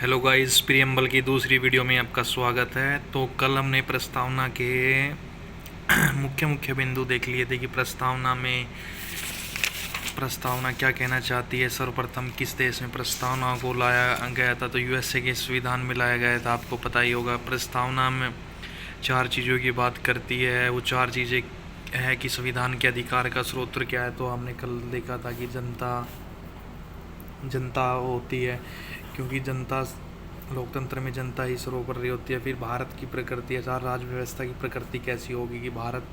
Hello guys, preamble की दूसरी video में आपका स्वागत है। तो कल हमने प्रस्तावना के मुख्य मुख्य बिंदु देख लिए थे कि प्रस्तावना क्या कहना चाहती है। सर्वप्रथम किस देश में प्रस्तावना को लाया गया था, तो यूएसए के संविधान में लाया गया था। आपको पता ही होगा, प्रस्तावना में चार चीज़ों की बात करती है। वो चार चीज़ें है कि संविधान के अधिकार का स्रोत क्या है। तो हमने कल देखा था कि जनता होती है, क्योंकि जनता लोकतंत्र में जनता ही सर्वोपरि होती है। फिर भारत की प्रकृति है, राज्य व्यवस्था की प्रकृति कैसी होगी, कि भारत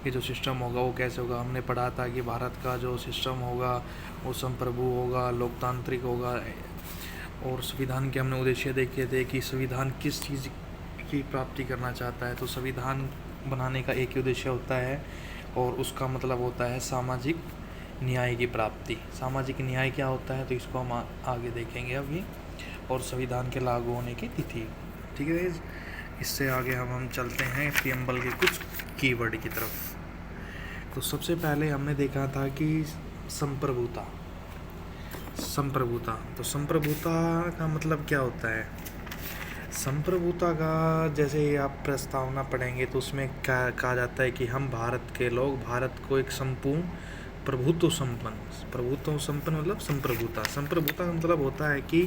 के जो सिस्टम होगा वो कैसे होगा। हमने पढ़ा था कि भारत का जो सिस्टम होगा वो संप्रभु होगा, लोकतांत्रिक होगा। और संविधान के हमने उद्देश्य देखे थे कि संविधान किस चीज़ की प्राप्ति करना चाहता है। तो संविधान बनाने का एक ही उद्देश्य होता है, और उसका मतलब होता है सामाजिक न्याय की प्राप्ति। सामाजिक न्याय क्या होता है, तो इसको हम आगे देखेंगे अभी। और संविधान के लागू होने की तिथि, ठीक है। इससे आगे हम चलते हैं प्रियम्बल के कुछ कीवर्ड की तरफ। तो सबसे पहले हमने देखा था कि संप्रभुता। तो संप्रभुता का मतलब क्या होता है। संप्रभुता का, जैसे आप प्रस्तावना पढ़ेंगे तो उसमें क्या कहा जाता है कि हम भारत के लोग भारत को एक संपूर्ण प्रभुत्व संपन्न मतलब संप्रभुता का मतलब होता है कि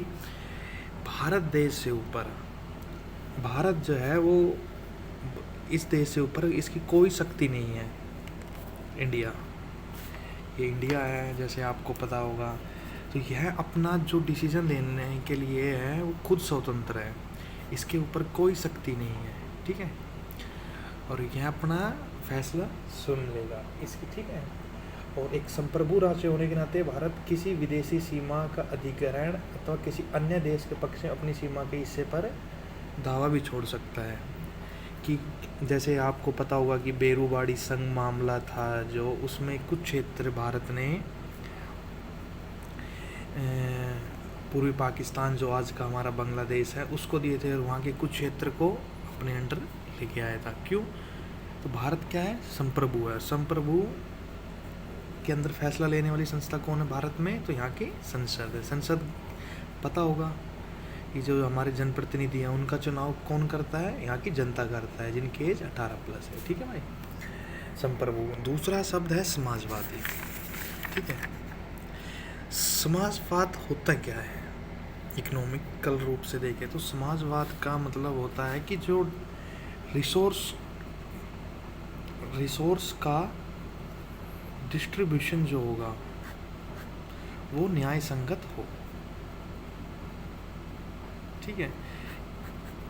भारत देश से ऊपर, भारत जो है वो इस देश से ऊपर इसकी कोई शक्ति नहीं है। ये इंडिया है, जैसे आपको पता होगा। तो यह अपना जो डिसीजन लेने के लिए है वो खुद स्वतंत्र है, इसके ऊपर कोई शक्ति नहीं है, ठीक है। और यह अपना फैसला सुन लेगा इसकी, ठीक है। और एक संप्रभु राज्य होने के नाते भारत किसी विदेशी सीमा का अधिग्रहण अथवा किसी अन्य देश के पक्ष में अपनी सीमा के हिस्से पर दावा भी छोड़ सकता है। कि जैसे आपको पता होगा कि बेरूबाड़ी संघ मामला था, जो उसमें कुछ क्षेत्र भारत ने पूर्वी पाकिस्तान, जो आज का हमारा बांग्लादेश है, उसको दिए थे, और वहाँ के कुछ क्षेत्र को अपने अंडर लेके आया था। क्यों? तो भारत क्या है, संप्रभु है। संप्रभु के अंदर फैसला लेने वाली संस्था कौन है भारत में, तो यहाँ की संसद है। संसद पता होगा कि जो हमारे जनप्रतिनिधि हैं उनका चुनाव कौन करता है, यहाँ की जनता करता है, जिनकी एज 18+ है, ठीक है भाई। संप्रभु। दूसरा शब्द है समाजवादी, ठीक है। समाजवाद होता क्या है, इकोनॉमिकल रूप से देखें तो समाजवाद का मतलब होता है कि जो रिसोर्स का डिस्ट्रीब्यूशन जो होगा वो न्याय संगत हो, ठीक है।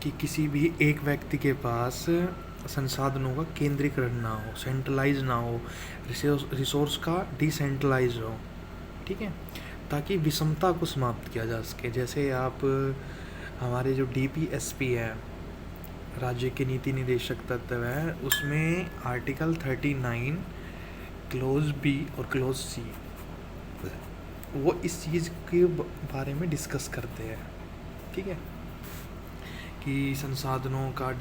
कि किसी भी एक व्यक्ति के पास संसाधनों का केंद्रीकरण ना हो, सेंट्रलाइज ना हो, रिसोर्स का डिसेंट्रलाइज हो, ठीक है, ताकि विषमता को समाप्त किया जा सके। जैसे आप हमारे जो DPSP है, राज्य के नीति निदेशक तत्व है, उसमें आर्टिकल 39 क्लोज B और क्लोज C वो इस चीज़ के बारे में डिस्कस करते हैं, ठीक है, कि संसाधनों का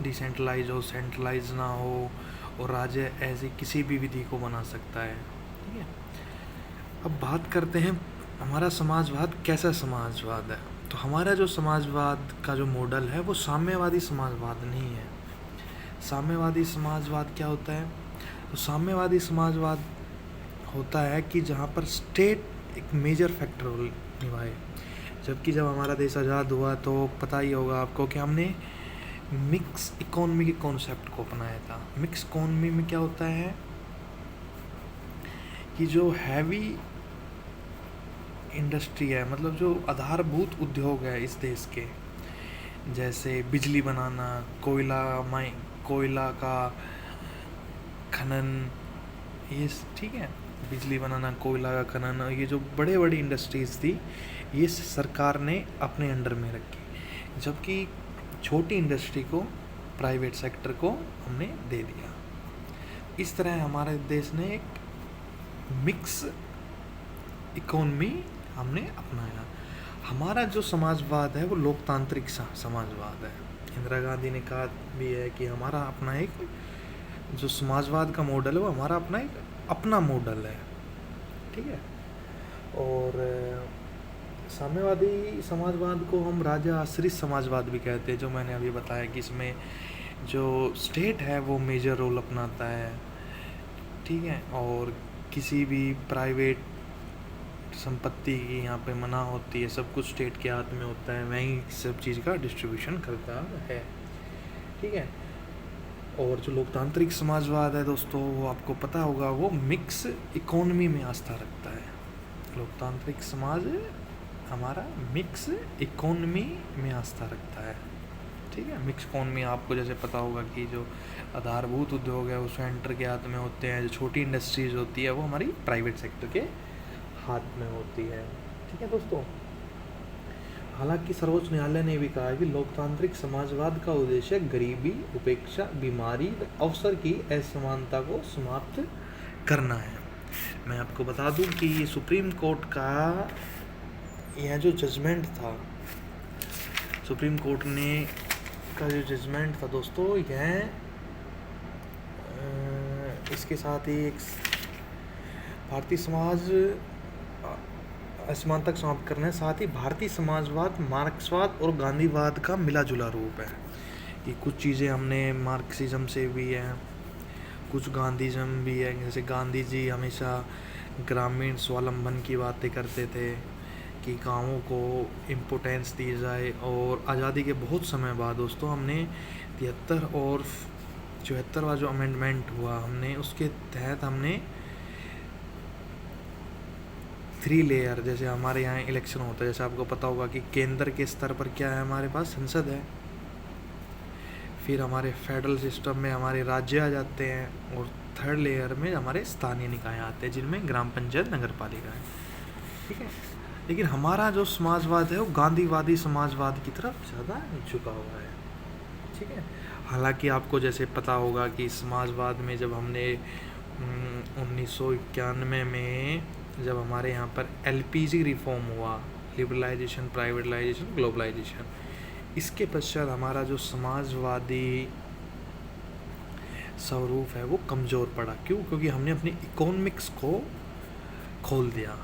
डिसेंट्रलाइज हो, सेंट्रलाइज ना हो, और राज्य ऐसी किसी भी विधि को बना सकता है, ठीक है। अब बात करते हैं हमारा समाजवाद कैसा समाजवाद है। तो हमारा जो समाजवाद का जो मॉडल है वो साम्यवादी समाजवाद नहीं है। साम्यवादी समाजवाद क्या होता है, तो साम्यवादी समाजवाद होता है कि जहाँ पर स्टेट एक मेजर फैक्टर निभाए। जबकि जब हमारा देश आज़ाद हुआ तो पता ही होगा आपको कि हमने मिक्स इकोनॉमी के कॉन्सेप्ट को अपनाया था। मिक्स इकोनॉमी में क्या होता है कि जो हैवी इंडस्ट्री है, मतलब जो आधारभूत उद्योग है इस देश के, जैसे बिजली बनाना, कोयला का खनन, ये ठीक है, बिजली बनाना, कोयला का खनन, ये जो बड़े बड़ी इंडस्ट्रीज़ थी ये सरकार ने अपने अंडर में रखी। जबकि छोटी इंडस्ट्री को, प्राइवेट सेक्टर को हमने दे दिया। इस तरह हमारे देश ने एक मिक्स इकोनॉमी हमने अपनाया। हमारा जो समाजवाद है वो लोकतांत्रिक समाजवाद है। इंदिरा गांधी ने कहा भी है कि हमारा अपना एक जो समाजवाद का मॉडल है वो हमारा अपना मॉडल है, ठीक है। और साम्यवादी समाजवाद को हम राजा आश्रित समाजवाद भी कहते हैं, जो मैंने अभी बताया कि इसमें जो स्टेट है वो मेजर रोल अपनाता है, ठीक है, और किसी भी प्राइवेट संपत्ति की यहाँ पे मना होती है, सब कुछ स्टेट के हाथ में होता है, वहीं सब चीज़ का डिस्ट्रीब्यूशन करता है, ठीक है। और जो लोकतांत्रिक समाजवाद है दोस्तों, वो आपको पता होगा, वो मिक्स इकोनॉमी में आस्था रखता है। लोकतांत्रिक समाज हमारा मिक्स इकोनॉमी में आस्था रखता है, ठीक है। मिक्स इकोनॉमी आपको जैसे पता होगा कि जो आधारभूत उद्योग है वो सेंटर के हाथ में होते हैं, जो छोटी इंडस्ट्रीज होती है वो हमारी प्राइवेट सेक्टर के हाथ में होती है, ठीक है दोस्तों। हालांकि सर्वोच्च न्यायालय ने भी कहा है कि लोकतांत्रिक समाजवाद का उद्देश्य गरीबी, उपेक्षा, बीमारी, अवसर की असमानता को समाप्त करना है। मैं आपको बता दूं कि ये सुप्रीम कोर्ट का यह जो जजमेंट था, सुप्रीम कोर्ट ने का जो जजमेंट था दोस्तों, यह इसके साथ ही एक भारतीय समाज असमानता को समाप्त करना है, साथ ही भारतीय समाजवाद, मार्क्सवाद और गांधीवाद का मिला जुला रूप है। कि कुछ चीज़ें हमने मार्क्सिज्म से भी हैं, कुछ गांधीज्म भी है। जैसे गांधी जी हमेशा ग्रामीण स्वावलंबन की बातें करते थे कि गाँवों को इम्पोर्टेंस दी जाए, और आज़ादी के बहुत समय बाद दोस्तों हमने 73 और 74वां जो अमेंडमेंट हुआ, हमने उसके तहत हमने 3 लेयर, जैसे हमारे यहाँ इलेक्शन होता है, जैसे आपको पता होगा कि केंद्र के स्तर पर क्या है, हमारे पास संसद है, फिर हमारे फेडरल सिस्टम में हमारे राज्य आ जाते हैं, और 3rd लेयर में हमारे स्थानीय निकाय आते हैं, जिनमें ग्राम पंचायत, नगर पालिका है, ठीक है। लेकिन हमारा जो समाजवाद है वो गांधीवादी समाजवाद की तरफ ज़्यादा झुका हुआ है, ठीक है। हालांकि आपको जैसे पता होगा कि समाजवाद में जब हमने 1991 में जब हमारे यहाँ पर LPG रिफॉर्म हुआ, लिबरलाइजेशन, प्राइवेटलाइजेशन, ग्लोबलाइजेशन, इसके पश्चात हमारा जो समाजवादी स्वरूप है वो कमज़ोर पड़ा। क्यों? क्योंकि हमने अपनी इकोनॉमिक्स को खोल दिया।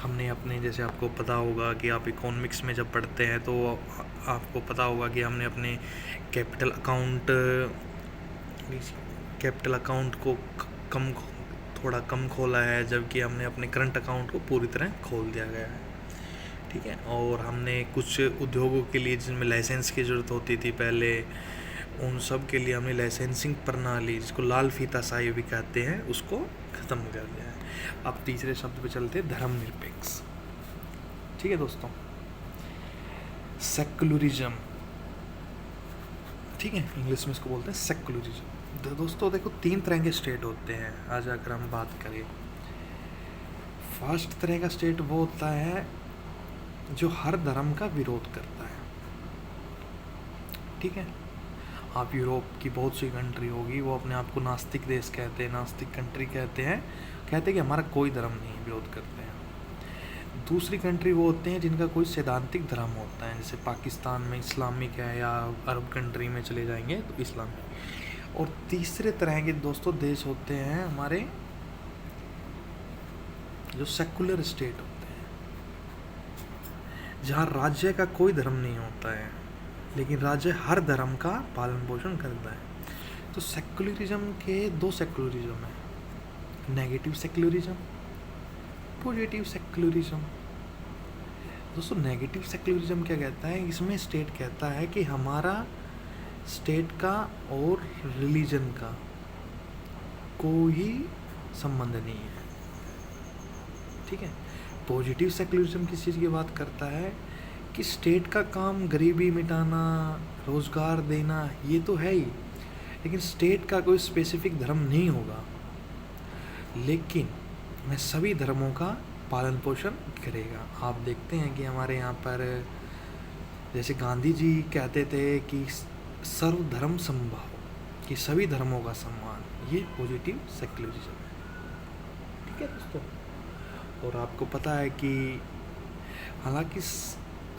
हमने अपने, जैसे आपको पता होगा कि आप इकोनॉमिक्स में जब पढ़ते हैं तो आपको पता होगा कि हमने अपने कैपिटल अकाउंट को थोड़ा कम खोला है, जबकि हमने अपने करंट अकाउंट को पूरी तरह खोल दिया गया है, ठीक है। और हमने कुछ उद्योगों के लिए जिनमें लाइसेंस की ज़रूरत होती थी पहले, उन सब के लिए हमने लाइसेंसिंग प्रणाली, जिसको लाल फीताशाही भी कहते हैं, उसको ख़त्म कर दिया है। अब तीसरे शब्द पे चलते हैं, धर्मनिरपेक्ष, ठीक है दोस्तों। सेक्युलरिज्म, ठीक है, इंग्लिश में इसको बोलते हैं सेक्युलरिज्म। दोस्तों देखो, 3 तरह के स्टेट होते हैं। आज अगर हम बात करें, फर्स्ट तरह का स्टेट वो होता है जो हर धर्म का विरोध करता है, ठीक है। आप यूरोप की बहुत सी कंट्री होगी, वो अपने आप को नास्तिक देश कहते हैं, नास्तिक कंट्री कहते हैं कि हमारा कोई धर्म नहीं, विरोध करते हैं। दूसरी कंट्री वो होते हैं जिनका कोई सैद्धांतिक धर्म होता है, जैसे पाकिस्तान में इस्लामिक है, या अरब कंट्री में चले जाएंगे तो इस्लामिक। और तीसरे तरह के दोस्तों देश होते हैं हमारे जो सेकुलर स्टेट होते हैं, जहाँ राज्य का कोई धर्म नहीं होता है, लेकिन राज्य हर धर्म का पालन पोषण करता है। तो सेकुलरिज्म के 2 सेकुलरिज्म है, नेगेटिव सेकुलरिज्म, पॉजिटिव सेकुलरिज्म। दोस्तों नेगेटिव सेकुलरिज्म क्या कहता है? इसमें स्टेट कहता है कि हमारा स्टेट का और रिलीजन का कोई संबंध नहीं है, ठीक है। पॉजिटिव सेकुलरिज्म किस चीज़ की बात करता है कि स्टेट का काम गरीबी मिटाना, रोज़गार देना, ये तो है ही, लेकिन स्टेट का कोई स्पेसिफिक धर्म नहीं होगा, लेकिन मैं सभी धर्मों का पालन पोषण करेगा। आप देखते हैं कि हमारे यहाँ पर जैसे गांधी जी कहते थे कि सर्वधर्म समभाव, कि सभी धर्मों का सम्मान, ये पॉजिटिव सेकुलरिज्म है, ठीक है दोस्तों। और आपको पता है कि हालांकि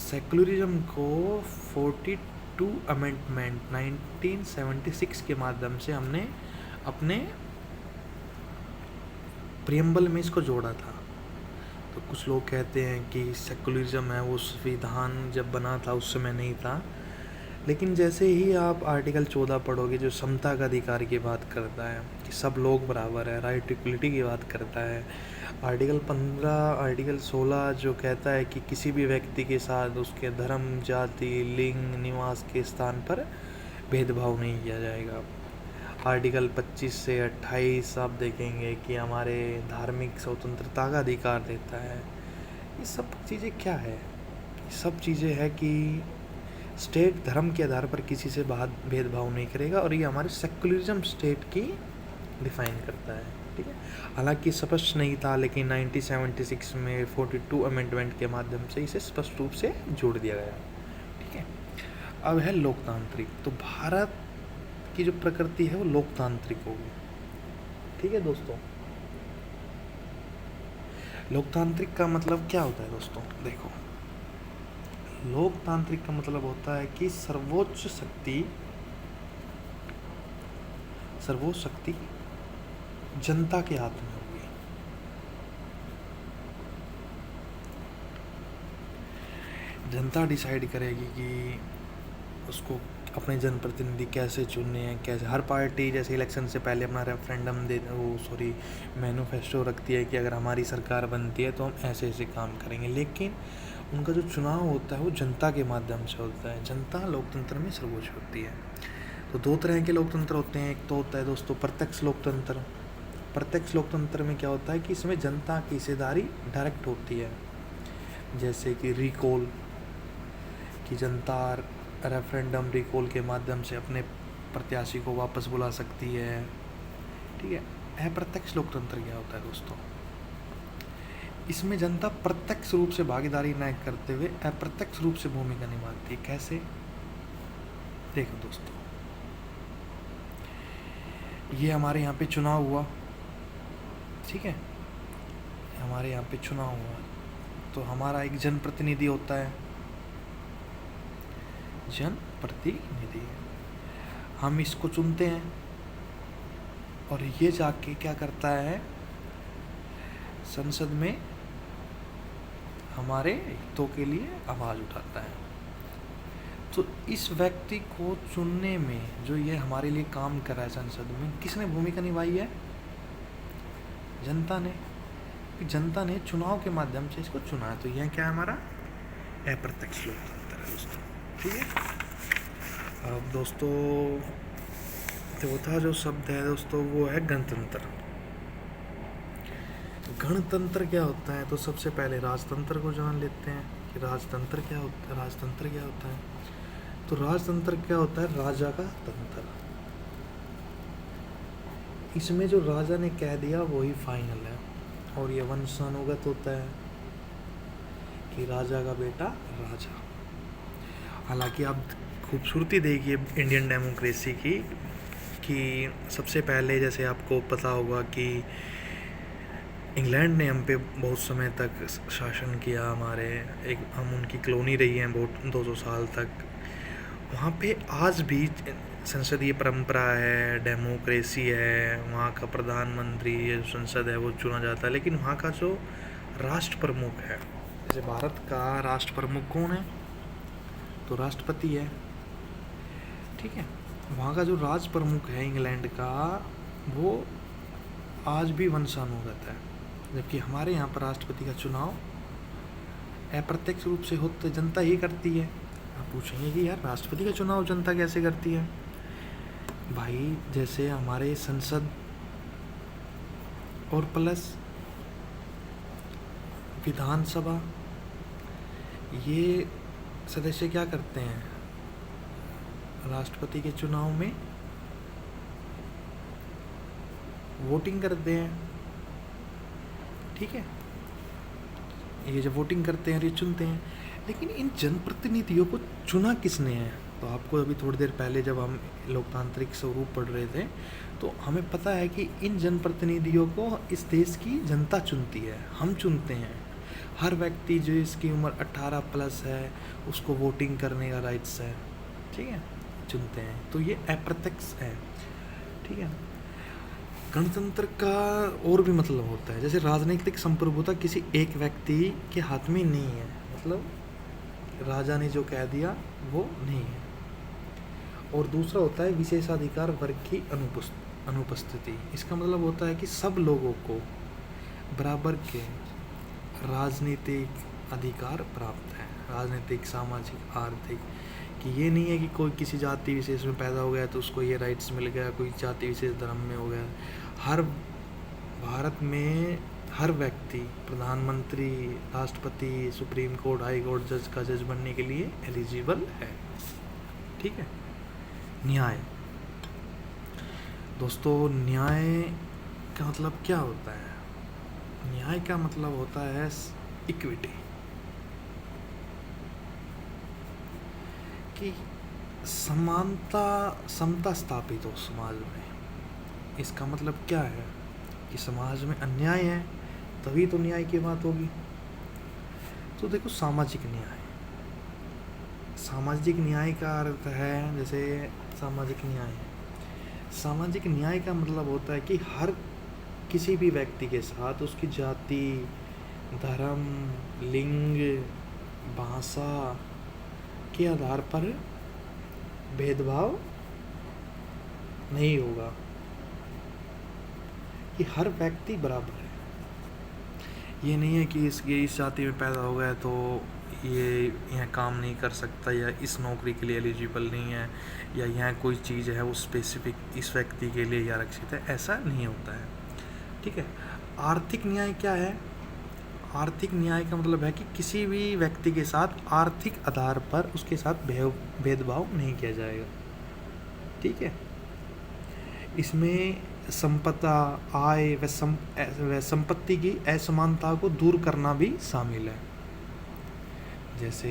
सेकुलरिज्म को 42 अमेंडमेंट 1976 के माध्यम से हमने अपने प्रियम्बल में इसको जोड़ा था, तो कुछ लोग कहते हैं कि सेकुलरिज्म है वो संविधान जब बना था उस समय नहीं था, लेकिन जैसे ही आप आर्टिकल 14 पढ़ोगे जो समता का अधिकार की बात करता है कि सब लोग बराबर है, राइट इक्वलिटी की बात करता है, आर्टिकल 15 आर्टिकल 16 जो कहता है कि किसी भी व्यक्ति के साथ उसके धर्म, जाति, लिंग, निवास के स्थान पर भेदभाव नहीं किया जाएगा। आर्टिकल 25 से 28 आप देखेंगे कि हमारे धार्मिक स्वतंत्रता का अधिकार देता है। ये सब चीज़ें क्या है? ये सब चीज़ें है कि स्टेट धर्म के आधार पर किसी से भेदभाव नहीं करेगा, और ये हमारे सेकुलरिज्म स्टेट की डिफाइन करता है। ठीक है, हालांकि स्पष्ट नहीं था, लेकिन 1976 में 42 अमेंडमेंट के माध्यम से इसे स्पष्ट रूप से जोड़ दिया गया। ठीक है, अब है लोकतांत्रिक। तो भारत की जो प्रकृति है वो लोकतांत्रिक होगी। ठीक है दोस्तों, लोकतांत्रिक का मतलब क्या होता है दोस्तों? देखो, लोकतांत्रिक का मतलब होता है कि सर्वोच्च शक्ति जनता के हाथ में होगी। जनता डिसाइड करेगी कि उसको अपने जनप्रतिनिधि कैसे चुनने हैं, कैसे। हर पार्टी जैसे इलेक्शन से पहले अपना रेफरेंडम मैनिफेस्टो रखती है कि अगर हमारी सरकार बनती है तो हम ऐसे ऐसे काम करेंगे, लेकिन उनका जो चुनाव होता है वो जनता के माध्यम से होता है। जनता लोकतंत्र में सर्वोच्च होती है। तो दो तरह के लोकतंत्र होते हैं। एक तो होता है दोस्तों प्रत्यक्ष लोकतंत्र। प्रत्यक्ष लोकतंत्र में क्या होता है कि इसमें जनता की हिस्सेदारी डायरेक्ट होती है, जैसे कि रिकॉल, कि जनता रेफरेंडम रिकॉल के माध्यम से अपने प्रत्याशी को वापस बुला सकती है। ठीक है, अप्रत्यक्ष लोकतंत्र क्या होता है दोस्तों? इसमें जनता प्रत्यक्ष रूप से भागीदारी न करते हुए अप्रत्यक्ष रूप से भूमिका निभाती है। कैसे? देखो दोस्तों, ये हमारे यहाँ पे चुनाव हुआ। ठीक है, हमारे यहाँ पे चुनाव हुआ तो हमारा एक जनप्रतिनिधि होता है, जनप्रतिनिधि। हम इसको चुनते हैं और ये जाके क्या करता है, संसद में हमारे हितों के लिए आवाज़ उठाता है। तो इस व्यक्ति को चुनने में जो ये हमारे लिए काम कर रहा है संसद में, किसने भूमिका निभाई है? जनता ने। जनता ने चुनाव के माध्यम से इसको चुना है। तो यह क्या है? हमारा अप्रत्यक्ष लोकतंत्र है दोस्तों। ठीक है, अब दोस्तों चौथा जो शब्द है दोस्तों वो है गणतंत्र। गणतंत्र क्या होता है? तो सबसे पहले राजतंत्र को जान लेते हैं कि राजतंत्र क्या होता है। राजतंत्र क्या होता है? तो राजतंत्र क्या होता है? राजा का तंत्र। इसमें जो राजा ने कह दिया वही फाइनल है, और ये वंशानुगत होता है कि राजा का बेटा राजा। हालांकि आप खूबसूरती देखिए इंडियन डेमोक्रेसी की, कि सबसे पहले जैसे आपको पता होगा कि इंग्लैंड ने हम पे बहुत समय तक शासन किया। हम उनकी कॉलोनी रही हैं बहुत 200 साल तक। वहाँ पे आज भी संसदीय परंपरा है, डेमोक्रेसी है। वहाँ का प्रधानमंत्री जो संसद है वो चुना जाता है, लेकिन वहाँ का जो राष्ट्र प्रमुख है, जैसे भारत का राष्ट्र प्रमुख कौन है? तो राष्ट्रपति है। ठीक है, वहाँ का जो राष्ट्र प्रमुख है इंग्लैंड का, वो आज भी वंशानुगत है, जबकि हमारे यहाँ पर राष्ट्रपति का चुनाव अप्रत्यक्ष रूप से होता है, जनता ही करती है। आप पूछेंगे कि यार राष्ट्रपति का चुनाव जनता कैसे करती है? भाई जैसे हमारे संसद और प्लस विधानसभा, ये सदस्य क्या करते हैं? राष्ट्रपति के चुनाव में वोटिंग करते हैं। ठीक है, ये जब वोटिंग करते हैं ये चुनते हैं, लेकिन इन जनप्रतिनिधियों को चुना किसने है? तो आपको अभी थोड़ी देर पहले जब हम लोकतांत्रिक स्वरूप पढ़ रहे थे तो हमें पता है कि इन जनप्रतिनिधियों को इस देश की जनता चुनती है, हम चुनते हैं। हर व्यक्ति जो इसकी उम्र 18 प्लस है उसको वोटिंग करने का राइट्स है। ठीक है, चुनते हैं। तो ये अप्रत्यक्ष है। ठीक है, गणतंत्र का और भी मतलब होता है, जैसे राजनीतिक संप्रभुता किसी एक व्यक्ति के हाथ में नहीं है, मतलब राजा ने जो कह दिया वो नहीं है। और दूसरा होता है विशेषाधिकार वर्ग की अनुपस्थिति। इसका मतलब होता है कि सब लोगों को बराबर के राजनीतिक अधिकार प्राप्त है, राजनीतिक, सामाजिक, आर्थिक, कि ये नहीं है कि कोई किसी जाति विशेष में पैदा हो गया तो उसको ये राइट्स मिल गया, कोई जाति विशेष धर्म में हो गया। हर भारत में हर व्यक्ति प्रधानमंत्री, राष्ट्रपति, सुप्रीम कोर्ट, हाई कोर्ट जज का जज बनने के लिए एलिजिबल है। ठीक है। न्याय दोस्तों, न्याय का मतलब क्या होता है? न्याय का मतलब होता है इक्विटी, कि समानता, समता स्थापित हो समाज में। इसका मतलब क्या है कि समाज में अन्याय है तभी तो न्याय की बात होगी। तो देखो, सामाजिक न्याय, सामाजिक न्याय का अर्थ है, जैसे सामाजिक न्याय का मतलब होता है कि हर किसी भी व्यक्ति के साथ उसकी जाति, धर्म, लिंग, भाषा के आधार पर भेदभाव नहीं होगा, कि हर व्यक्ति बराबर है। ये नहीं है कि इस जाति में पैदा हो गया तो ये यहाँ काम नहीं कर सकता, या इस नौकरी के लिए एलिजिबल नहीं है, या यहाँ कोई चीज़ है वो स्पेसिफिक इस व्यक्ति के लिए आरक्षित है, ऐसा नहीं होता है। ठीक है। आर्थिक न्याय क्या है? आर्थिक न्याय का मतलब है कि किसी भी व्यक्ति के साथ आर्थिक आधार पर उसके साथ भेदभाव नहीं किया जाएगा। ठीक है। इसमें संपदा, आय व संपत्ति की असमानता को दूर करना भी शामिल है, जैसे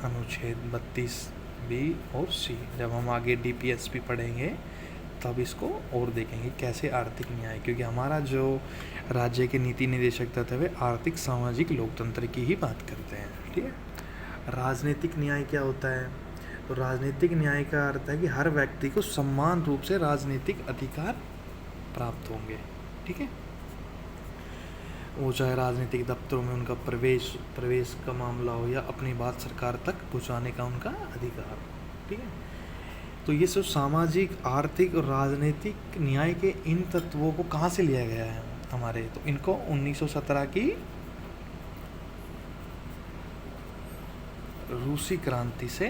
अनुच्छेद 32B और C। जब हम आगे DPSP पढ़ेंगे तब इसको और देखेंगे कैसे आर्थिक न्याय, क्योंकि हमारा जो राज्य के नीति निदेशक तत्व है आर्थिक, सामाजिक, लोकतंत्र की ही बात करते हैं। ठीक है। राजनीतिक न्याय क्या होता है? तो राजनीतिक न्याय का अर्थ है कि हर व्यक्ति को समान रूप से राजनीतिक अधिकार प्राप्त होंगे। ठीक है। वो चाहे राजनीतिक दफ्तरों में उनका प्रवेश का मामला हो, या अपनी बात सरकार तक पहुंचाने का उनका अधिकार। ठीक है। तो ये सब सामाजिक, आर्थिक और राजनीतिक न्याय के इन तत्वों को कहाँ से लिया गया है हमारे? तो इनको 1917 की रूसी क्रांति से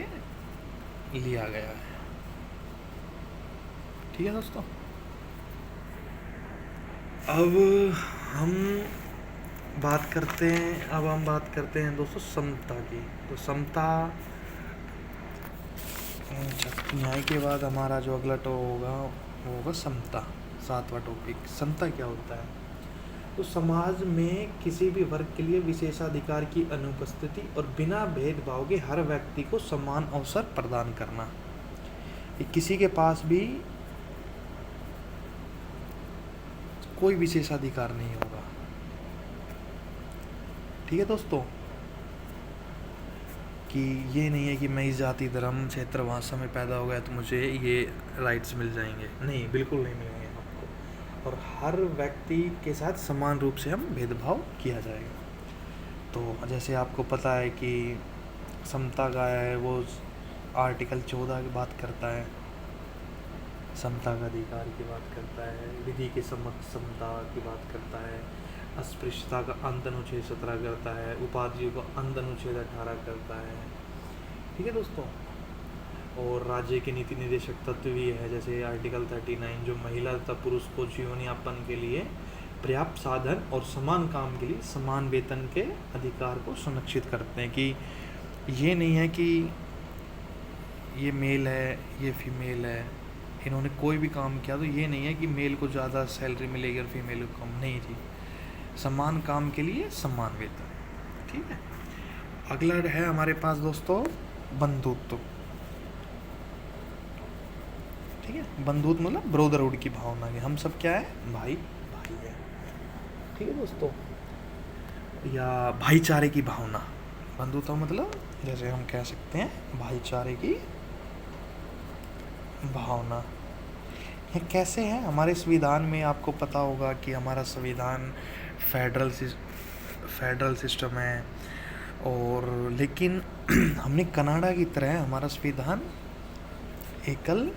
लिया गया है। ठीक है दोस्तों। अब हम बात करते हैं दोस्तों समता की। तो समता, न्याय के बाद हमारा जो अगला होगा वो होगा समता, 7वां टॉपिक। समता क्या होता है? तो समाज में किसी भी वर्ग के लिए विशेषाधिकार की अनुपस्थिति और बिना भेदभाव के हर व्यक्ति को समान अवसर प्रदान करना। किसी के पास भी कोई विशेषाधिकार नहीं होगा। ठीक है दोस्तों, कि ये नहीं है कि मैं इस जाति, धर्म, क्षेत्र, भाषा में पैदा हो गया तो मुझे ये राइट्स मिल जाएंगे। नहीं, बिल्कुल नहीं मिलेंगे आपको। और हर व्यक्ति के साथ समान रूप से हम भेदभाव किया जाएगा। तो जैसे आपको पता है कि समता का है वो आर्टिकल 14 की बात करता है, समता का अधिकार की बात करता है, विधि के समक्ष समता की बात करता है, अस्पृश्यता का अंत अनुच्छेद 17 करता है, उपाधियों का अंत अनुच्छेद 18 करता है। ठीक है दोस्तों। और राज्य के नीति निदेशक तत्व भी है, जैसे आर्टिकल 39 जो महिला तथा पुरुष को जीवन यापन के लिए पर्याप्त साधन और समान काम के लिए समान वेतन के अधिकार को सुनिश्चित करते हैं। कि ये नहीं है कि ये मेल है, ये फीमेल है, इन्होंने कोई भी काम किया तो ये नहीं है कि मेल को ज़्यादा सैलरी मिलेगी और फीमेल को कम। नहीं जी, समान काम के लिए समान वेतन। ठीक है। अगला है हमारे पास दोस्तों बंधुत्व। ठीक है। बंधुत्व मतलब ब्रदरहुड की भावना, कि हम सब क्या है, भाई भाई है। ठीक है दोस्तों। या भाईचारे की भावना। बंधुत्व मतलब जैसे हम कह सकते हैं भाईचारे की भावना। कैसे हैं हमारे संविधान में? आपको पता होगा कि हमारा संविधान फेडरल फेडरल सिस्टम है, और लेकिन हमने कनाडा की तरह हमारा संविधान एकल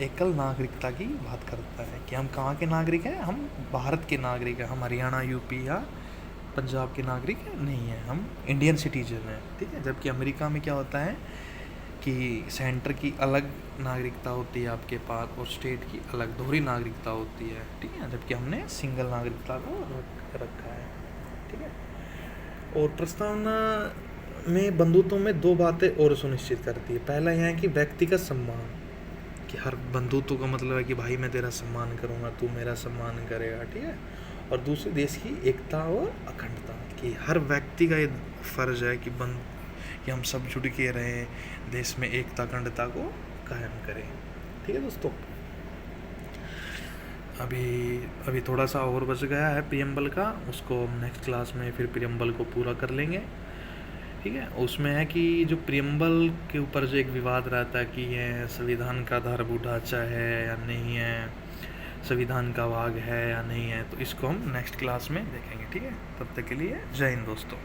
एकल नागरिकता की बात करता है कि हम कहाँ के नागरिक हैं, हम भारत के नागरिक हैं, हम हरियाणा यूपी या पंजाब के नागरिक नहीं हैं, हम इंडियन सिटीजन हैं, ठीक है। जबकि अमेरिका में क्या होता है कि सेंटर की अलग नागरिकता होती है आपके पास, और स्टेट की अलग दोहरी नागरिकता होती है, ठीक है। जबकि हमने सिंगल नागरिकता को रखा है, ठीक है। और प्रस्तावना में बंधुत्व में दो बातें और सुनिश्चित करती है। पहला यह है कि व्यक्तिगत सम्मान, कि हर बंधुत्व का मतलब है कि भाई मैं तेरा सम्मान करूँगा, तू मेरा सम्मान करेगा, ठीक है। और दूसरे देश की एकता और अखंडता, कि हर व्यक्ति का ये फर्ज है कि हम सब जुड़ के रहें, देश में एकता अखंडता को कायम करें, ठीक है दोस्तों। अभी थोड़ा सा और बच गया है प्रियम्बल का, उसको हम नेक्स्ट क्लास में फिर प्रियम्बल को पूरा कर लेंगे, ठीक है। उसमें है कि जो प्रियम्बल के ऊपर जो एक विवाद रहता है कि ये संविधान का आधारभूत ढांचा है या नहीं है, संविधान का भाग है या नहीं है, तो इसको हम नेक्स्ट क्लास में देखेंगे, ठीक है। तब तक के लिए जय हिंद दोस्तों।